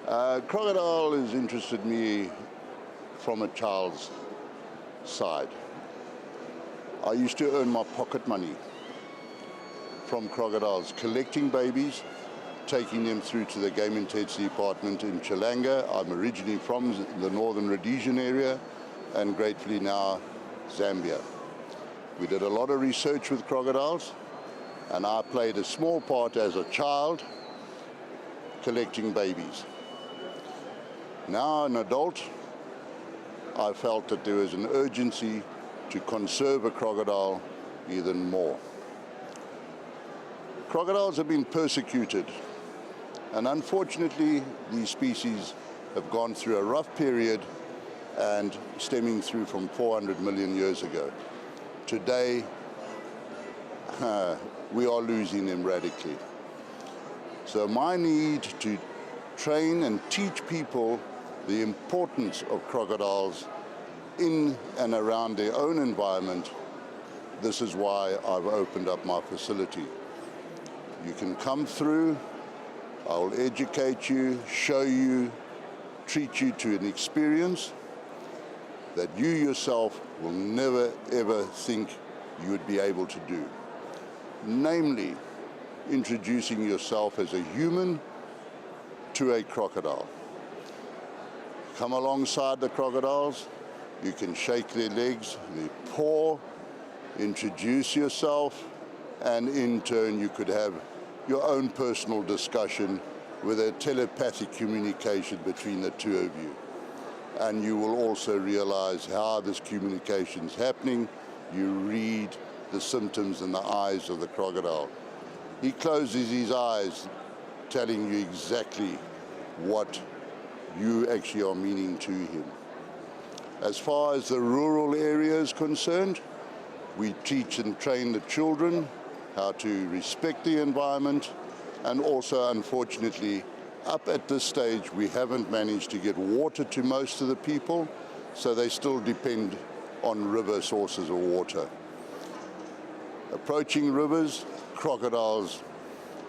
Crocodile has interested me from a child's side. I used to earn my pocket money from crocodiles, collecting babies, taking them through to the Game Intensity Department in Chilanga. I'm originally from the Northern Rhodesian area and gratefully now Zambia. We did a lot of research with crocodiles and I played a small part as a child collecting babies. Now an adult, I felt that there was an urgency to conserve a crocodile even more. Crocodiles have been persecuted, and unfortunately these species have gone through a rough period and stemming through from 400 million years ago. Today, we are losing them radically. So my need to train and teach people the importance of crocodiles in and around their own environment, this is why I've opened up my facility. You can come through, I'll educate you, show you, treat you to an experience that you yourself will never ever think you would be able to do. Namely, introducing yourself as a human to a crocodile. Come alongside the crocodiles, you can shake their legs, their paw, introduce yourself, and in turn you could have your own personal discussion with a telepathic communication between the two of you. And you will also realize how this communication is happening. You read the symptoms in the eyes of the crocodile. He closes his eyes, telling you exactly what you actually are meaning to him. As far as the rural area is concerned, we teach and train the children how to respect the environment, and also, unfortunately, up at this stage, we haven't managed to get water to most of the people, so they still depend on river sources of water. Approaching rivers, crocodiles'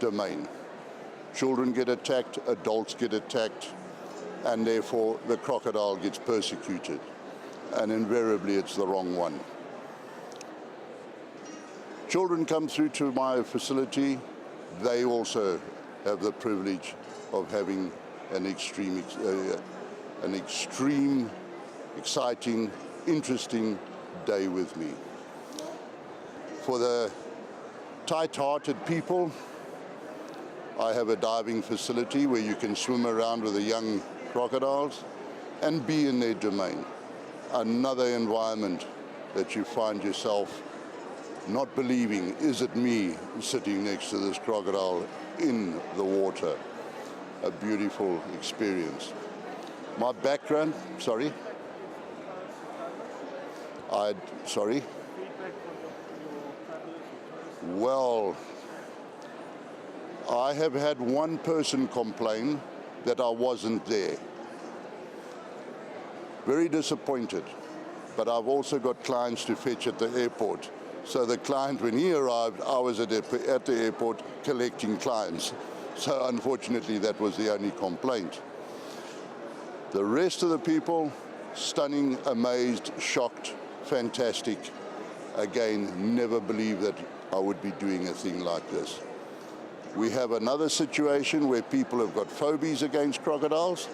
domain. Children get attacked, adults get attacked, and therefore the crocodile gets persecuted. And invariably it's the wrong one. Children come through to my facility, they also have the privilege of having an extreme, exciting, interesting day with me. For the tight-hearted people, I have a diving facility where you can swim around with the young crocodiles and be in their domain. Another environment that you find yourself not believing, is it me sitting next to this crocodile in the water? A beautiful experience. My background, sorry? Well, I have had one person complain that I wasn't there. Very disappointed, but I've also got clients to fetch at the airport. So the client, when he arrived, I was at the airport collecting clients. So unfortunately, that was the only complaint. The rest of the people, stunning, amazed, shocked, fantastic. Again, never believed that I would be doing a thing like this. We have another situation where people have got phobias against crocodiles,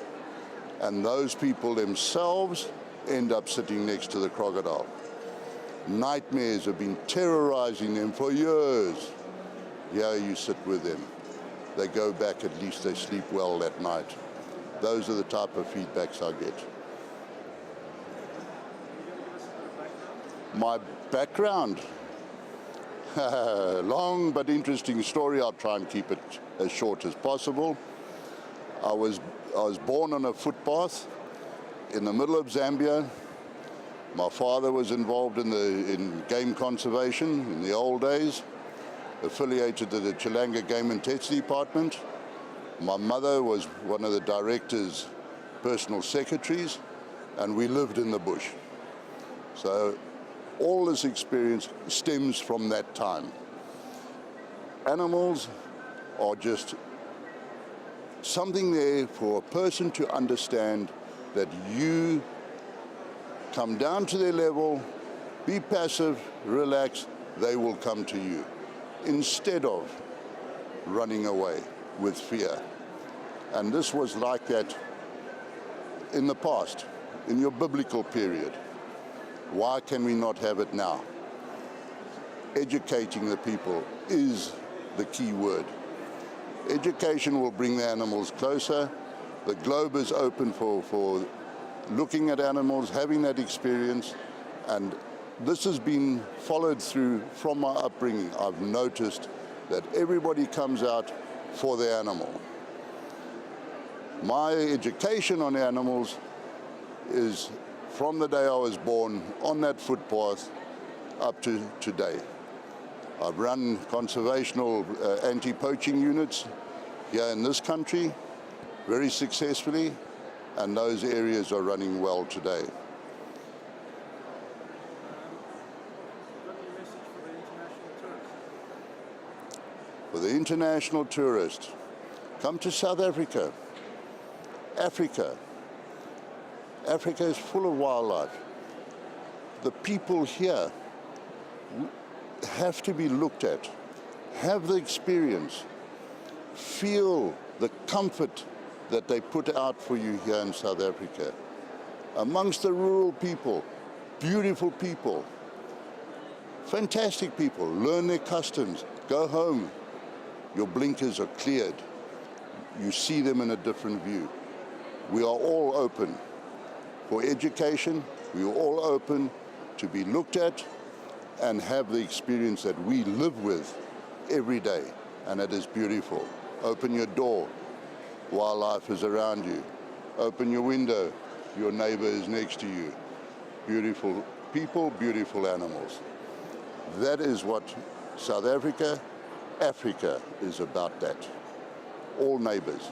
and those people themselves end up sitting next to the crocodile. Nightmares have been terrorizing them for years. Here you sit with them. They go back, at least they sleep well that night. Those are the type of feedbacks I get. My background, long but interesting story. I'll try and keep it as short as possible. I was born on a footpath in the middle of Zambia. My father was involved in game conservation in the old days, affiliated to the Chilanga Game Intensity Department. My mother was one of the director's personal secretaries, and we lived in the bush. So all this experience stems from that time. Animals are just something there for a person to understand that you come down to their level, be passive, relax, they will come to you, instead of running away with fear. And this was like that in the past, in your biblical period. Why can we not have it now? Educating the people is the key word. Education will bring the animals closer. The globe is open for looking at animals, having that experience, and this has been followed through from my upbringing. I've noticed that everybody comes out for the animal. My education on animals is from the day I was born on that footpath up to today. I've run conservational anti-poaching units here in this country very successfully, and those areas are running well today. For the international tourist, come to South Africa. Africa is full of wildlife. The people here have to be looked at, have the experience, feel the comfort that they put out for you here in South Africa. Amongst the rural people, beautiful people, fantastic people, learn their customs, go home. Your blinkers are cleared. You see them in a different view. We are all open for education. We are all open to be looked at and have the experience that we live with every day, and it is beautiful. Open your door, wildlife is around you. Open your window, your neighbor is next to you. Beautiful people, beautiful animals. That is what South Africa, Africa is about that. All neighbors.